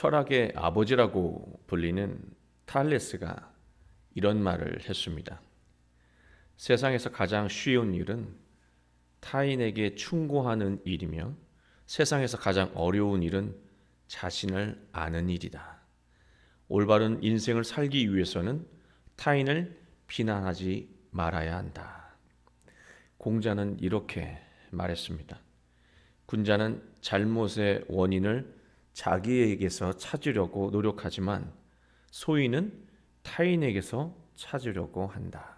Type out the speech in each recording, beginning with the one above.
철학의 아버지라고 불리는 탈레스가 이런 말을 했습니다. 세상에서 가장 쉬운 일은 타인에게 충고하는 일이며 세상에서 가장 어려운 일은 자신을 아는 일이다. 올바른 인생을 살기 위해서는 타인을 비난하지 말아야 한다. 공자는 이렇게 말했습니다. 군자는 잘못의 원인을 자기에게서 찾으려고 노력하지만 소인은 타인에게서 찾으려고 한다.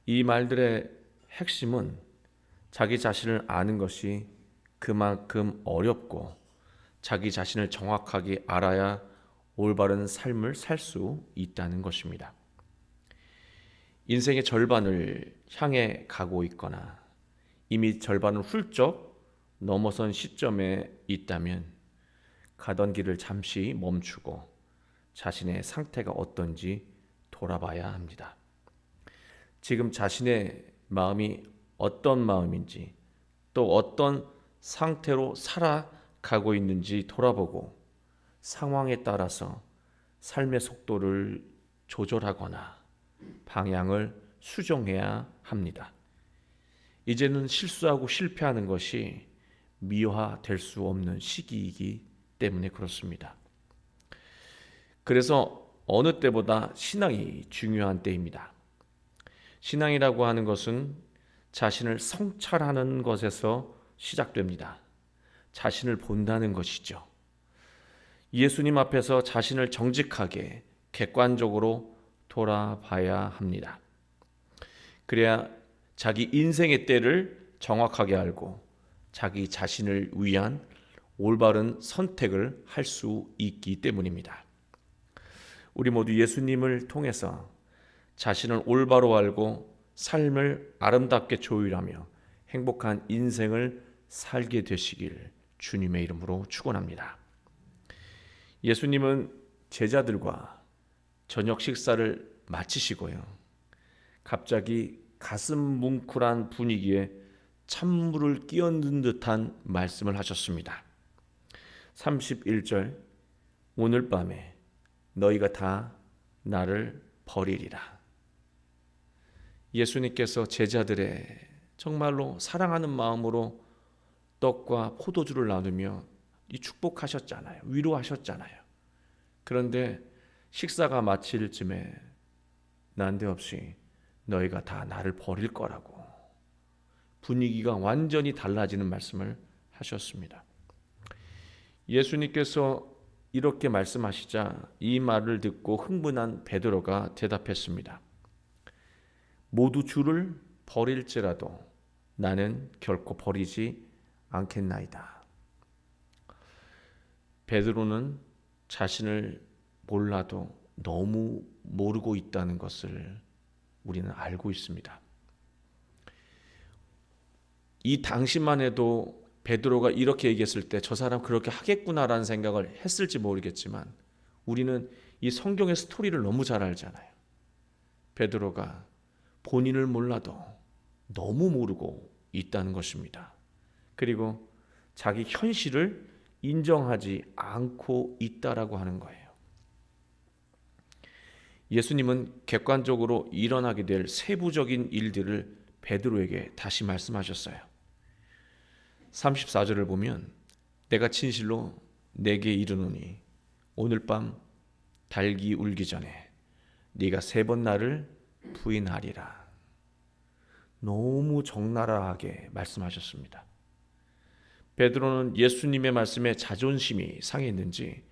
이 말들의 핵심은 자기 자신을 아는 것이 그만큼 어렵고 자기 자신을 정확하게 알아야 올바른 삶을 살 수 있다는 것입니다. 인생의 절반을 향해 가고 있거나 이미 절반을 훌쩍 넘어선 시점에 있다면 가던 길을 잠시 멈추고 자신의 상태가 어떤지 돌아봐야 합니다. 지금 자신의 마음이 어떤 마음인지 또 어떤 상태로 살아가고 있는지 돌아보고 상황에 따라서 삶의 속도를 조절하거나 방향을 수정해야 합니다. 이제는 실수하고 실패하는 것이 미화될 수 없는 시기이기 때문에 그렇습니다. 그래서 어느 때보다 신앙이 중요한 때입니다. 신앙이라고 하는 것은 자신을 성찰하는 것에서 시작됩니다. 자신을 본다는 것이죠. 예수님 앞에서 자신을 정직하게 객관적으로 돌아봐야 합니다. 그래야 자기 인생의 때를 정확하게 알고 자기 자신을 위한 올바른 선택을 할 수 있기 때문입니다. 우리 모두 예수님을 통해서 자신을 올바로 알고 삶을 아름답게 조율하며 행복한 인생을 살게 되시길 주님의 이름으로 축원합니다. 예수님은 제자들과 저녁 식사를 마치시고요. 갑자기 가슴 뭉클한 분위기에 찬물을 끼얹은 듯한 말씀을 하셨습니다. 31절 오늘 밤에 너희가 다 나를 버리리라. 예수님께서 제자들의 정말로 사랑하는 마음으로 떡과 포도주를 나누며 이 축복하셨잖아요. 위로하셨잖아요. 그런데 식사가 마칠 쯤에 난데없이 너희가 다 나를 버릴 거라고 분위기가 완전히 달라지는 말씀을 하셨습니다. 예수님께서 이렇게 말씀하시자 이 말을 듣고 흥분한 베드로가 대답했습니다. 모두 주를 버릴지라도 나는 결코 버리지 않겠나이다. 베드로는 자신을 몰라도 너무 모르고 있다는 것을 우리는 알고 있습니다. 이 당시만 해도 베드로가 이렇게 얘기했을 때 저 사람 그렇게 하겠구나라는 생각을 했을지 모르겠지만 우리는 이 성경의 스토리를 너무 잘 알잖아요. 베드로가 본인을 몰라도 너무 모르고 있다는 것입니다. 그리고 자기 현실을 인정하지 않고 있다라고 하는 거예요. 예수님은 객관적으로 일어나게 될 세부적인 일들을 베드로에게 다시 말씀하셨어요. 34절을 보면 내가 진실로 내게 이르노니 오늘 밤 달기 울기 전에 네가 3번 나를 부인하리라. 너무 적나라하게 말씀하셨습니다. 베드로는 예수님의 말씀에 자존심이 상했는지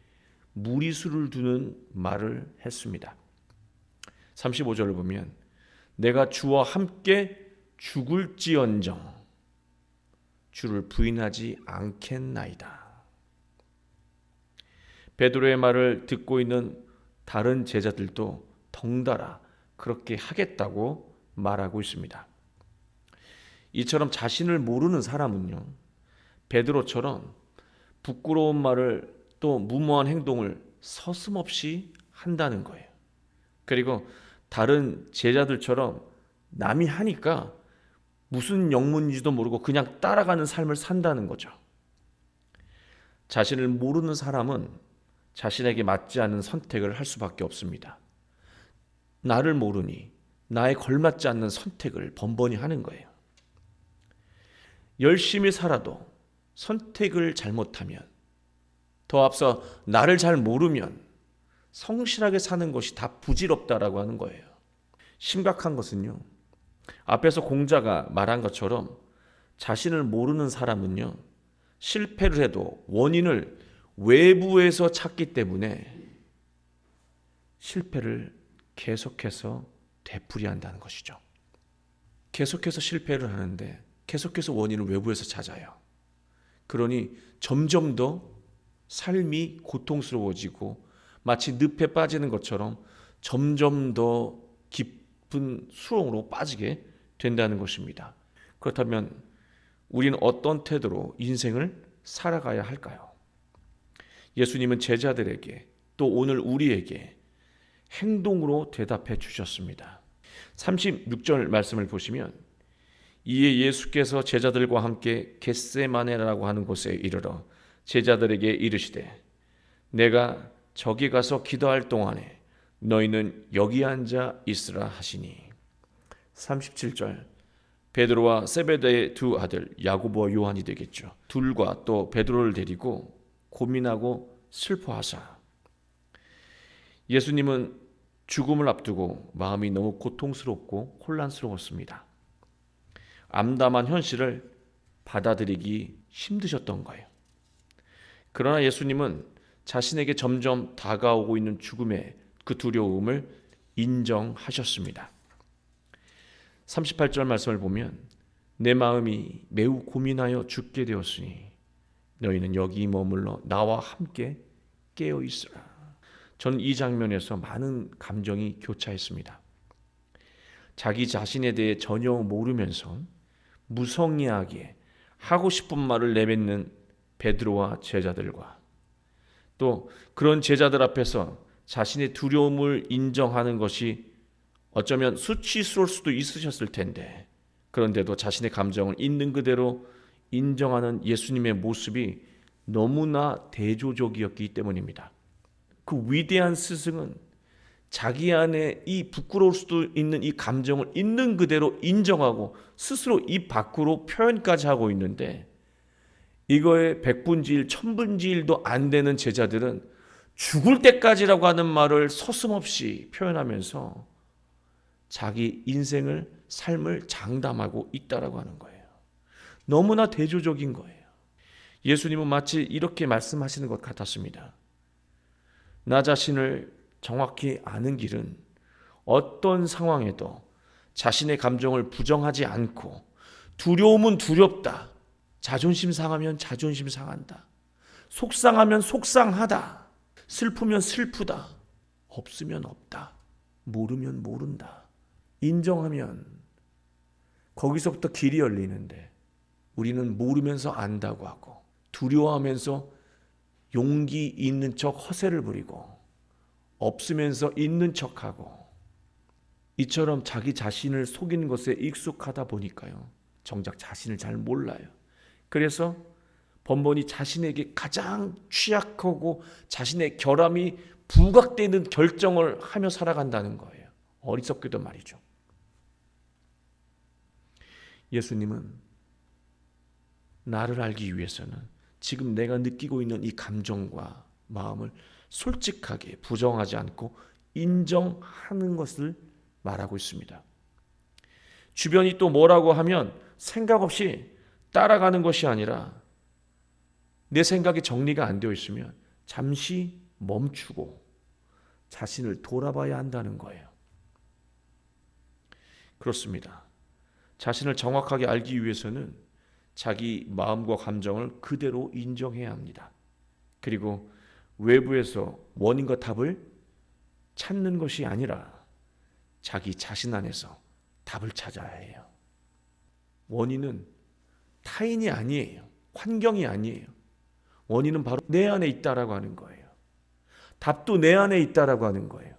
무리수를 두는 말을 했습니다. 35절을 보면 내가 주와 함께 죽을지언정 주를 부인하지 않겠나이다. 베드로의 말을 듣고 있는 다른 제자들도 덩달아 그렇게 하겠다고 말하고 있습니다. 이처럼 자신을 모르는 사람은요, 베드로처럼 부끄러운 말을 또 무모한 행동을 서슴없이 한다는 거예요. 그리고 다른 제자들처럼 남이 하니까 무슨 영문인지도 모르고 그냥 따라가는 삶을 산다는 거죠. 자신을 모르는 사람은 자신에게 맞지 않는 선택을 할 수밖에 없습니다. 나를 모르니 나에 걸맞지 않는 선택을 번번이 하는 거예요. 열심히 살아도 선택을 잘못하면, 더 앞서 나를 잘 모르면 성실하게 사는 것이 다 부질없다라고 하는 거예요. 심각한 것은요, 앞에서 공자가 말한 것처럼 자신을 모르는 사람은요, 실패를 해도 원인을 외부에서 찾기 때문에 실패를 계속해서 되풀이한다는 것이죠. 계속해서 실패를 하는데 계속해서 원인을 외부에서 찾아요. 그러니 점점 더 삶이 고통스러워지고 마치 늪에 빠지는 것처럼 점점 더 깊은 수렁으로 빠지게 된다는 것입니다. 그렇다면 우리는 어떤 태도로 인생을 살아가야 할까요? 예수님은 제자들에게 또 오늘 우리에게 행동으로 대답해 주셨습니다. 36절 말씀을 보시면, 이에 예수께서 제자들과 함께 겟세마네라고 하는 곳에 이르러 제자들에게 이르시되 내가 저기 가서 기도할 동안에 너희는 여기 앉아 있으라 하시니. 37절, 베드로와 세베대의 두 아들 야고보와 요한이 되겠죠. 둘과 또 베드로를 데리고 고민하고 슬퍼하사. 예수님은 죽음을 앞두고 마음이 너무 고통스럽고 혼란스러웠습니다. 암담한 현실을 받아들이기 힘드셨던 거예요. 그러나 예수님은 자신에게 점점 다가오고 있는 죽음의 그 두려움을 인정하셨습니다. 38절 말씀을 보면 내 마음이 매우 고민하여 죽게 되었으니 너희는 여기 머물러 나와 함께 깨어 있으라. 저는 이 장면에서 많은 감정이 교차했습니다. 자기 자신에 대해 전혀 모르면서 무성의하게 하고 싶은 말을 내뱉는 베드로와 제자들과, 또 그런 제자들 앞에서 자신의 두려움을 인정하는 것이 어쩌면 수치스러울 수도 있으셨을 텐데, 그런데도 자신의 감정을 있는 그대로 인정하는 예수님의 모습이 너무나 대조적이었기 때문입니다. 그 위대한 스승은 자기 안에 이 부끄러울 수도 있는 이 감정을 있는 그대로 인정하고 스스로 입 밖으로 표현까지 하고 있는데, 이거에 백분지일 천분지일도 안 되는 제자들은 죽을 때까지라고 하는 말을 서슴없이 표현하면서 자기 인생을, 삶을 장담하고 있다라고 하는 거예요. 너무나 대조적인 거예요. 예수님은 마치 이렇게 말씀하시는 것 같았습니다. 나 자신을 정확히 아는 길은 어떤 상황에도 자신의 감정을 부정하지 않고, 두려움은 두렵다, 자존심 상하면 자존심 상한다, 속상하면 속상하다, 슬프면 슬프다, 없으면 없다, 모르면 모른다, 인정하면 거기서부터 길이 열리는데, 우리는 모르면서 안다고 하고 두려워하면서 용기 있는 척 허세를 부리고 없으면서 있는 척하고, 이처럼 자기 자신을 속이는 것에 익숙하다 보니까요, 정작 자신을 잘 몰라요. 그래서 번번이 자신에게 가장 취약하고 자신의 결함이 부각되는 결정을 하며 살아간다는 거예요. 어리석게도 말이죠. 예수님은 나를 알기 위해서는 지금 내가 느끼고 있는 이 감정과 마음을 솔직하게 부정하지 않고 인정하는 것을 말하고 있습니다. 주변이 또 뭐라고 하면 생각 없이 따라가는 것이 아니라, 내 생각이 정리가 안 되어 있으면 잠시 멈추고 자신을 돌아봐야 한다는 거예요. 그렇습니다. 자신을 정확하게 알기 위해서는 자기 마음과 감정을 그대로 인정해야 합니다. 그리고 외부에서 원인과 답을 찾는 것이 아니라 자기 자신 안에서 답을 찾아야 해요. 원인은 타인이 아니에요. 환경이 아니에요. 원인은 바로 내 안에 있다라고 하는 거예요. 답도 내 안에 있다라고 하는 거예요.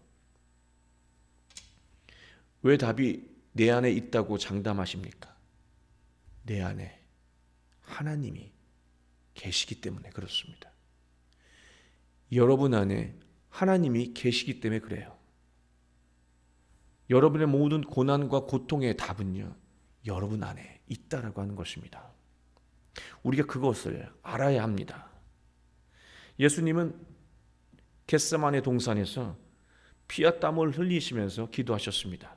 왜 답이 내 안에 있다고 장담하십니까? 내 안에 하나님이 계시기 때문에 그렇습니다. 여러분 안에 하나님이 계시기 때문에 그래요. 여러분의 모든 고난과 고통의 답은요, 여러분 안에 있다라고 하는 것입니다. 우리가 그것을 알아야 합니다. 예수님은 겟세마네 동산에서 피와 땀을 흘리시면서 기도하셨습니다.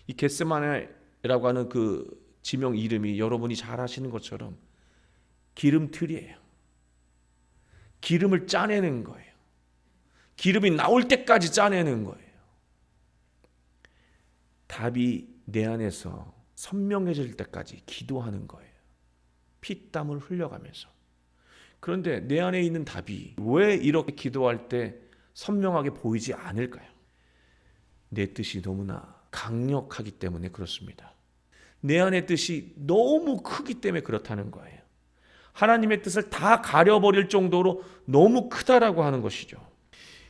이 겟세마네라고 하는 그 지명 이름이 여러분이 잘 아시는 것처럼 기름틀이에요. 기름을 짜내는 거예요. 기름이 나올 때까지 짜내는 거예요. 답이 내 안에서 선명해질 때까지 기도하는 거예요. 피땀을 흘려가면서. 그런데 내 안에 있는 답이 왜 이렇게 기도할 때 선명하게 보이지 않을까요? 내 뜻이 너무나 강력하기 때문에 그렇습니다. 내 안의 뜻이 너무 크기 때문에 그렇다는 거예요. 하나님의 뜻을 다 가려버릴 정도로 너무 크다라고 하는 것이죠.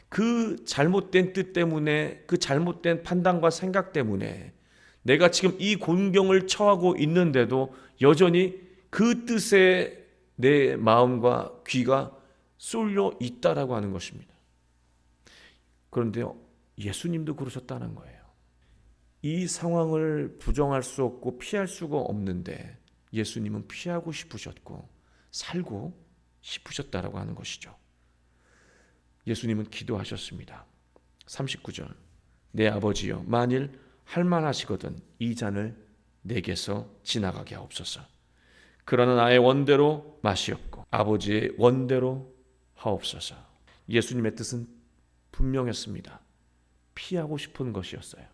그 잘못된 뜻 때문에, 그 잘못된 판단과 생각 때문에 내가 지금 이 곤경을 처하고 있는데도 여전히 그 뜻에 내 마음과 귀가 쏠려 있다라고 하는 것입니다. 그런데요, 예수님도 그러셨다는 거예요. 이 상황을 부정할 수 없고 피할 수가 없는데 예수님은 피하고 싶으셨고 살고 싶으셨다라고 하는 것이죠. 예수님은 기도하셨습니다. 39절, 내 아버지여, 만일 할만하시거든 이 잔을 내게서 지나가게 하옵소서. 그러나 나의 원대로 마시옵고 아버지의 원대로 하옵소서. 예수님의 뜻은 분명했습니다. 피하고 싶은 것이었어요.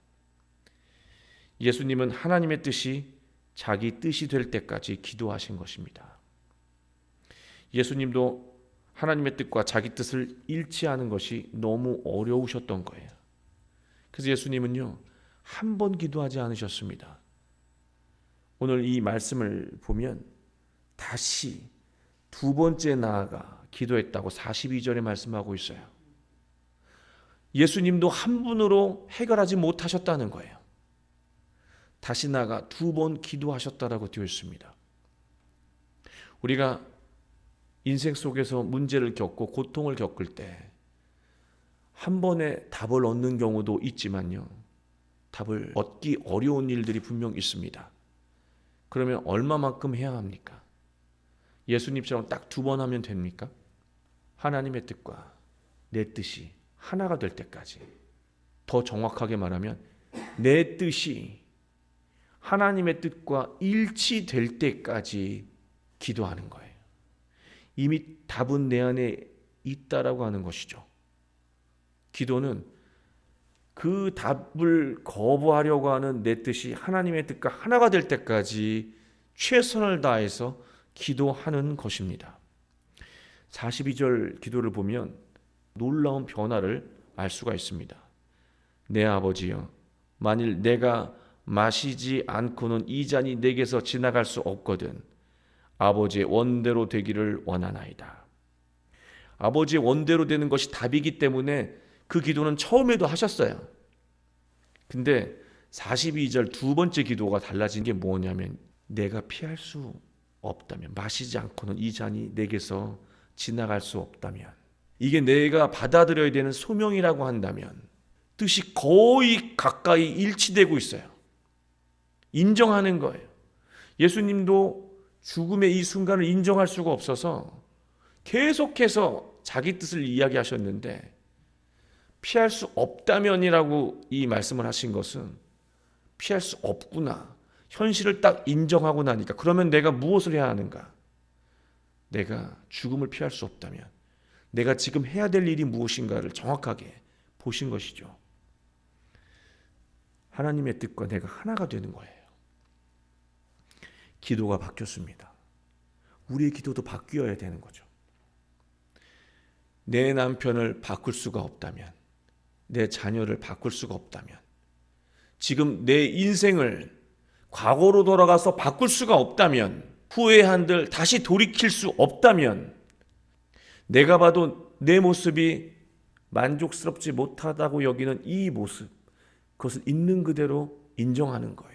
예수님은 하나님의 뜻이 자기 뜻이 될 때까지 기도하신 것입니다. 예수님도 하나님의 뜻과 자기 뜻을 일치하는 것이 너무 어려우셨던 거예요. 그래서 예수님은요, 한 번 기도하지 않으셨습니다. 오늘 이 말씀을 보면 다시 두 번째 나아가 기도했다고 42절에 말씀하고 있어요. 예수님도 한 분으로 해결하지 못하셨다는 거예요. 다시 나아가 두 번 기도하셨다라고 되어 있습니다. 우리가 인생 속에서 문제를 겪고 고통을 겪을 때 한 번에 답을 얻는 경우도 있지만요, 답을 얻기 어려운 일들이 분명 있습니다. 그러면 얼마만큼 해야 합니까? 예수님처럼 딱 두 번 하면 됩니까? 하나님의 뜻과 내 뜻이 하나가 될 때까지, 더 정확하게 말하면 내 뜻이 하나님의 뜻과 일치될 때까지 기도하는 거예요. 이미 답은 내 안에 있다라고 하는 것이죠. 기도는 그 답을 거부하려고 하는 내 뜻이 하나님의 뜻과 하나가 될 때까지 최선을 다해서 기도하는 것입니다. 42절 기도를 보면 놀라운 변화를 알 수가 있습니다. 내 아버지여, 만일 내가 마시지 않고는 이 잔이 내게서 지나갈 수 없거든 아버지의 원대로 되기를 원하나이다. 아버지의 원대로 되는 것이 답이기 때문에 그 기도는 처음에도 하셨어요. 근데 42절 두 번째 기도가 달라진 게 뭐냐면, 내가 피할 수 없다면, 마시지 않고는 이 잔이 내게서 지나갈 수 없다면, 이게 내가 받아들여야 되는 소명이라고 한다면 뜻이 거의 가까이 일치되고 있어요. 인정하는 거예요. 예수님도 죽음의 이 순간을 인정할 수가 없어서 계속해서 자기 뜻을 이야기하셨는데, 피할 수 없다면이라고 이 말씀을 하신 것은 피할 수 없구나, 현실을 딱 인정하고 나니까, 그러면 내가 무엇을 해야 하는가? 내가 죽음을 피할 수 없다면 내가 지금 해야 될 일이 무엇인가를 정확하게 보신 것이죠. 하나님의 뜻과 내가 하나가 되는 거예요. 기도가 바뀌었습니다. 우리의 기도도 바뀌어야 되는 거죠. 내 남편을 바꿀 수가 없다면, 내 자녀를 바꿀 수가 없다면, 지금 내 인생을 과거로 돌아가서 바꿀 수가 없다면, 후회한들 다시 돌이킬 수 없다면, 내가 봐도 내 모습이 만족스럽지 못하다고 여기는 이 모습, 그것을 있는 그대로 인정하는 거예요.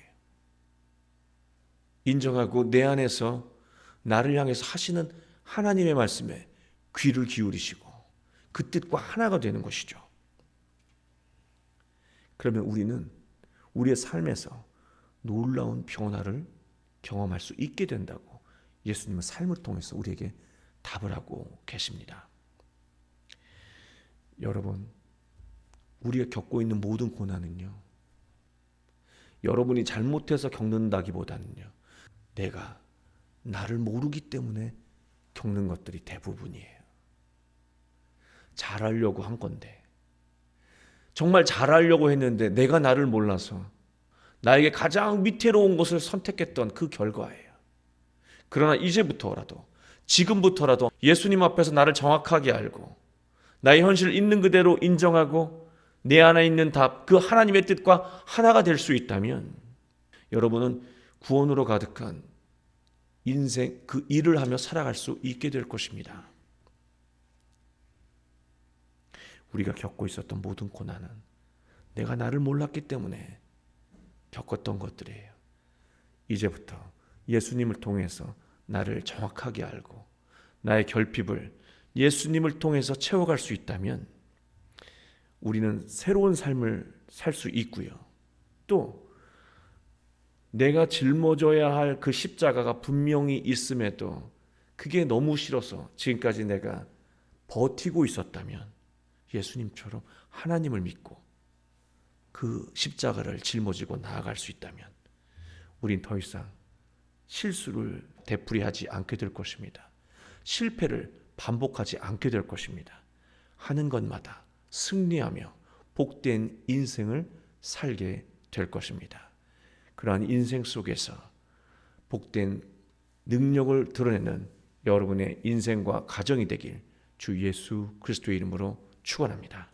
인정하고 내 안에서 나를 향해서 하시는 하나님의 말씀에 귀를 기울이시고 그 뜻과 하나가 되는 것이죠. 그러면 우리는 우리의 삶에서 놀라운 변화를 경험할 수 있게 된다고 예수님은 삶을 통해서 우리에게 답을 하고 계십니다. 여러분, 우리가 겪고 있는 모든 고난은요, 여러분이 잘못해서 겪는다기보다는요, 내가 나를 모르기 때문에 겪는 것들이 대부분이에요. 잘하려고 한 건데, 정말 잘하려고 했는데 내가 나를 몰라서 나에게 가장 위태로운 것을 선택했던 그 결과예요. 그러나 이제부터라도, 지금부터라도 예수님 앞에서 나를 정확하게 알고 나의 현실을 있는 그대로 인정하고 내 안에 있는 답, 그 하나님의 뜻과 하나가 될 수 있다면 여러분은 구원으로 가득한 인생, 그 일을 하며 살아갈 수 있게 될 것입니다. 우리가 겪고 있었던 모든 고난은 내가 나를 몰랐기 때문에 겪었던 것들이에요. 이제부터 예수님을 통해서 나를 정확하게 알고 나의 결핍을 예수님을 통해서 채워갈 수 있다면 우리는 새로운 삶을 살 수 있고요. 또 내가 짊어져야 할 그 십자가가 분명히 있음에도 그게 너무 싫어서 지금까지 내가 버티고 있었다면 예수님처럼 하나님을 믿고 그 십자가를 짊어지고 나아갈 수 있다면 우린 더 이상 실수를 되풀이하지 않게 될 것입니다. 실패를 반복하지 않게 될 것입니다. 하는 것마다 승리하며 복된 인생을 살게 될 것입니다. 그러한 인생 속에서 복된 능력을 드러내는 여러분의 인생과 가정이 되길 주 예수 그리스도의 이름으로 축원합니다.